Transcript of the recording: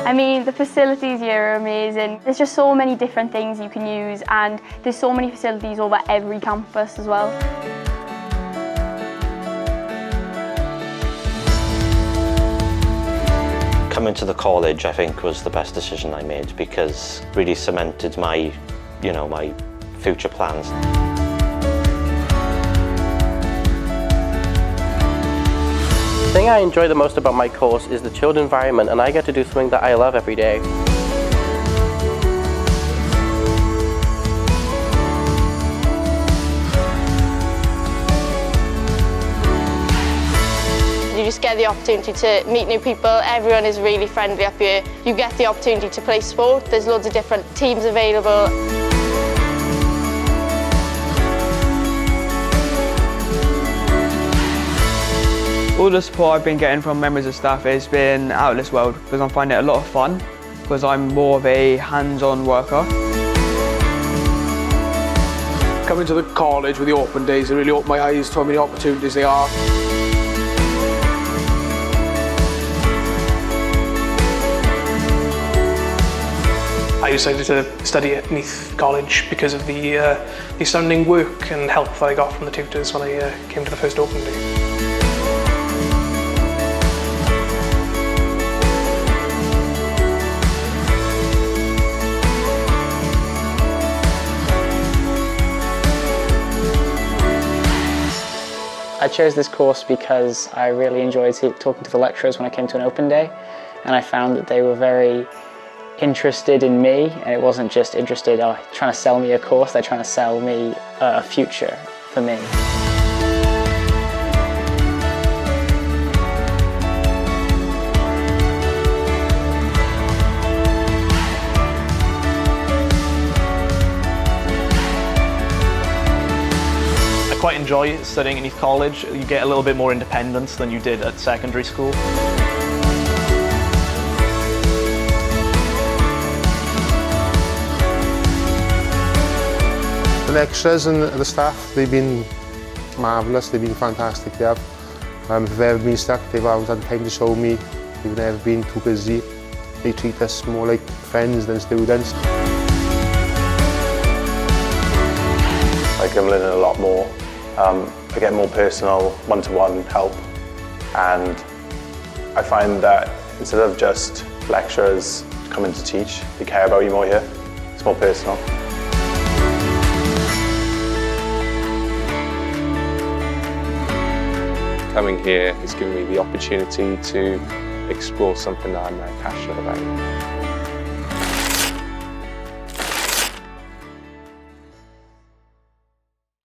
I mean, the facilities here are amazing. There's just so many different things you can use, and there's so many facilities over every campus as well. Coming to the college, I think, was the best decision I made because it really cemented my, my future plans. The thing I enjoy the most about my course is the chilled environment, and I get to do something that I love every day. You just get the opportunity to meet new people. Everyone is really friendly up here. You get the opportunity to play sport. There's loads of different teams available. All the support I've been getting from members of staff has been out of this world because I'm finding it a lot of fun because I'm more of a hands-on worker. Coming to the college with the open days, it really opened my eyes to how many opportunities there are. I decided to study at Neath College because of the astounding work and help that I got from the tutors when I came to the first open day. I chose this course because I really enjoyed talking to the lecturers when I came to an open day, and I found that they were very interested in me, and it wasn't just interested trying to sell me a course, they're trying to sell me a future for me. I quite enjoy studying at Neath College. You get a little bit more independence than you did at secondary school. The lecturers and the staff, they've been marvellous, they've been fantastic. They have. If they've ever been stuck, they've always had time to show me. They've never been too busy. They treat us more like friends than students. Like I'm learning a lot more. I get more personal, one-to-one help, and I find that instead of just lecturers coming to teach, they care about you more here. It's more personal. Coming here has given me the opportunity to explore something that I'm very passionate about.